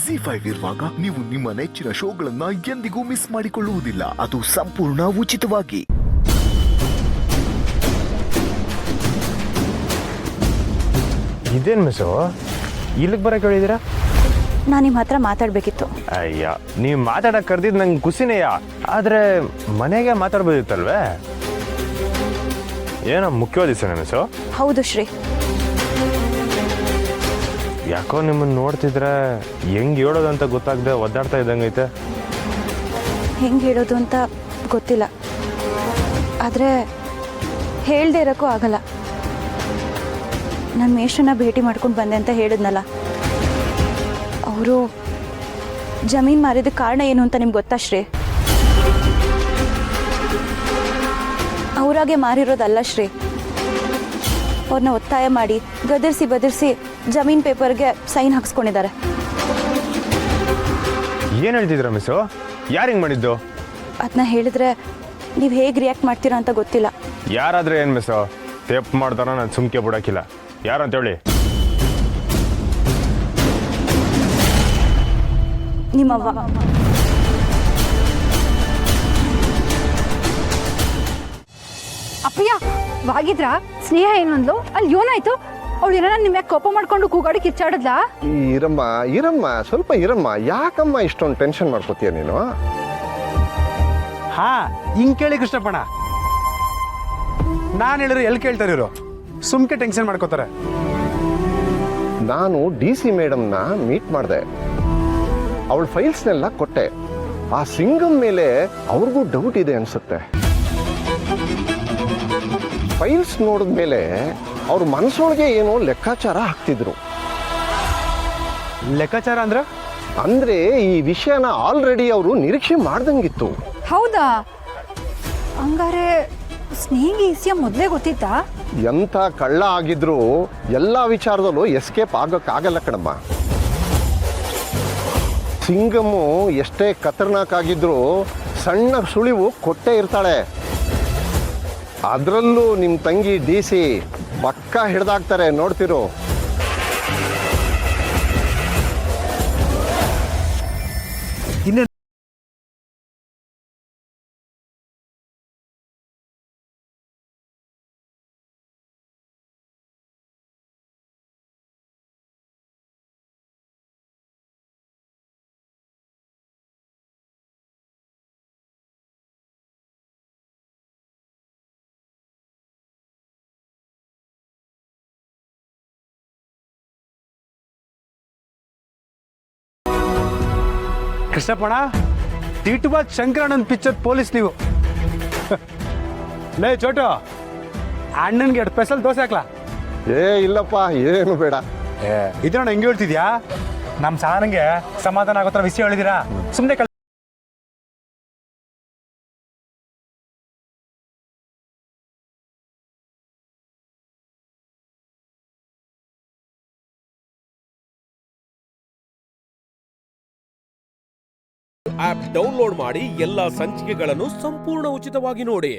ಜಿ5 ಇರುವಾಗ ನೀವು ನಿಮ್ಮ ನೆಚ್ಚಿನ ಶೋಗಳನ್ನ ಎಂದಿಗೂ ಮಿಸ್ ಮಾಡಿಕೊಳ್ಳುವುದಿಲ್ಲ. ಅದು ಸಂಪೂರ್ಣ ಉಚಿತವಾಗಿ. ಇದೇನು ಮಿಸ್ಸು ಇಲ್ಲಿಗೆ ಬರಕ್ಕೆ ಹೇಳಿದ್ದೀರಾ? ನಾನು ನಿಮ್ಮ ಹತ್ರ ಮಾತಾಡಬೇಕಿತ್ತು. ಅಯ್ಯ, ನೀವು ಮಾತಾಡಕ್ಕೆ ಕರೆದಿದ್ದು ನಂಗೆ ಖುಷಿನೇಯ. ಆದರೆ ಮನೆಗೆ ಮಾತಾಡ್ಬೋದಿತ್ತಲ್ವೇ? ಏನೋ ಮುಖ್ಯವಾದ ದಿವಸ ಮಿಸ್ಸು? ಹೌದು ಶ್ರೀ. ಯಾಕೋ ನಿಮ್ಮನ್ನು ನೋಡ್ತಿದ್ರೆ ಹೆಂಗೆ ಹೇಳೋದು ಅಂತ ಗೊತ್ತಾಗದೆ ಒದ್ದಾಡ್ತಾ ಇದ್ದಂಗೈತೆ. ಹೆಂಗೆ ಹೇಳೋದು ಅಂತ ಗೊತ್ತಿಲ್ಲ, ಆದರೆ ಹೇಳ್ದೆ ಇರೋಕ್ಕೂ ಆಗಲ್ಲ. ನಾನು ಮೇಷನ ಭೇಟಿ ಮಾಡ್ಕೊಂಡು ಬಂದೆ ಅಂತ ಹೇಳಿದ್ನಲ್ಲ, ಅವರು ಜಮೀನು ಮಾರಿದ ಕಾರಣ ಏನು ಅಂತ ನಿಮ್ಗೆ ಗೊತ್ತಾ ಶ್ರೀ? ಅವರಾಗೆ ಮಾರಿರೋದಲ್ಲ ಶ್ರೀ. ಅವ್ರನ್ನ ಒತ್ತಾಯ ಮಾಡಿ ಗದರಿಸಿ ಜಮೀನ್ ಪೇಪರ್ಗೆ ಸೈನ್ ಹಾಕ್ಸ್ಕೊಂಡಿದ್ದಾರೆ. ಏನು ಹೇಳ್ತಿದ್ರ ಮಿಸ್ಸು? ಯಾರು ಹಿಂಗೆ ಮಾಡಿದ್ದು? ಅದನ್ನ ಹೇಳಿದ್ರೆ ನೀವು ಹೇಗೆ ರಿಯಾಕ್ಟ್ ಮಾಡ್ತೀರಾ ಅಂತ ಗೊತ್ತಿಲ್ಲ. ಯಾರಾದ್ರೆ ಏನು ಮಿಸ್ಸು? ತಪ್ಪು ಮಾಡ್ತಾರ ನಾನು ಸುಮ್ಕೆ ಬಿಡೋಕ್ಕಿಲ್ಲ. ಯಾರು ಅಂತ ಹೇಳಿ. ನಿಮ್ಮವ್ವ. ಅಪ್ಪಯ್ಯ ವಾಗಿದ್ರ ಸ್ನೇಹ ಏನಂದ್ಲು? ಅಲ್ಲಿ ಏನಾಯ್ತು? ಅವಳು ಏನಾರ ನಿಮ್ಮ ಕೋಪ ಮಾಡ್ಕೊಂಡು ಕೂಗಾಡಿ ಕಿಚ್ಚಾಡದ್ಲಾ? ಇರಮ್ಮ ಸ್ವಲ್ಪ ಇರಮ್ಮ. ಯಾಕಮ್ಮ ಇಷ್ಟೊಂದು ಟೆನ್ಷನ್ ಮಾಡ್ಕೋತೀಯ ನೀನು? ಹಾ, ಹಿಂಗ್ ಕೇಳಿ ಕೃಷ್ಣಪ್ಪಣ್ಣ. ನಾನು ಹೇಳಿದ್ರೆ ಎಲ್ಲಿ ಕೇಳ್ತಾರೆ ಇವರು? ಸುಮ್ಕೆ ಟೆನ್ಷನ್ ಮಾಡ್ಕೋತಾರೆ. ನಾನು DC ಮೇಡಮ್ನ ಮೀಟ್ ಮಾಡಿದೆ. ಅವಳ ಫೈಲ್ಸ್ನೆಲ್ಲ ಕೊಟ್ಟೆ. ಆ ಸಿಂಗಮ್ ಮೇಲೆ ಅವ್ರಿಗೂ ಡೌಟ್ ಇದೆ ಅನ್ಸುತ್ತೆ. ಫೈಲ್ಸ್ ನೋಡಿದ್ಮೇಲೆ ಅವ್ರ ಮನಸ್ಸೊಳಗೆ ಏನೋ ಲೆಕ್ಕಾಚಾರ ಹಾಕ್ತಿದ್ರು. ಲೆಕ್ಕಾಚಾರ ಅಂದ್ರೆ ಈ ವಿಷಯನ ಆಲ್ರೆಡಿ ಅವರು ನಿರೀಕ್ಷೆ ಮಾಡ್ದಂಗಿತ್ತು. ಹೌದಾ? ಹಂಗಾರೆ ಸ್ನೇಹಿಗೆ ವಿಷಯ ಮೊದಲೇ ಗೊತ್ತಿತ್ತಾ? ಎಂಥ ಕಳ್ಳ ಆಗಿದ್ರು ಎಲ್ಲ ವಿಚಾರದಲ್ಲೂ ಎಸ್ಕೇಪ್ ಆಗಕ್ಕಾಗಲ್ಲ ಕಣಮ್ಮ. ಸಿಂಗಮ್ಮು ಎಷ್ಟೇ ಖತರ್ನಾಕ್ ಆಗಿದ್ರು ಸಣ್ಣ ಸುಳಿವು ಕೊಟ್ಟೇ ಇರ್ತಾಳೆ. ಅದರಲ್ಲೂ ನಿಮ್ಮ ತಂಗಿ DC ಪಕ್ಕ ಹಿಡ್ದಾಕ್ತಾರೆ, ನೋಡ್ತಿರು. ಇನ್ನು ಕೃಷ್ಣಪ್ಪಣ್ಣ, ಟಿಟುಬಾದ್ ಶಂಕರಣ್ಣನ ಪಿಕ್ಚರ್ ಪೊಲೀಸ್ ನೀವು. ಲೇ ಚೋಟು, ಅಣ್ಣನ್ಗೆ 2 ಸ್ಪೆಷಲ್ ದೋಸೆ ಹಾಕ್ಲಾ? ಇಲ್ಲಪ್ಪ, ಏನು ಬೇಡ. ಇದನ್ನ ಹೆಂಗೆ ಹೇಳ್ತಿದ್ಯಾ? ನಮ್ಮ ಸಾನಂಗೆ ಸಮಾಧಾನ ಆಗೋ ಥರ ವಿಷಯ ಹೇಳಿದಿರಾ? ಸುಮ್ಮನೆ ಆಪ್ ಡೌನ್ಲೋಡ್ ಮಾಡಿ ಎಲ್ಲಾ ಸಂಚಿಕೆಗಳನ್ನು ಸಂಪೂರ್ಣ ಉಚಿತವಾಗಿ ನೋಡಿ.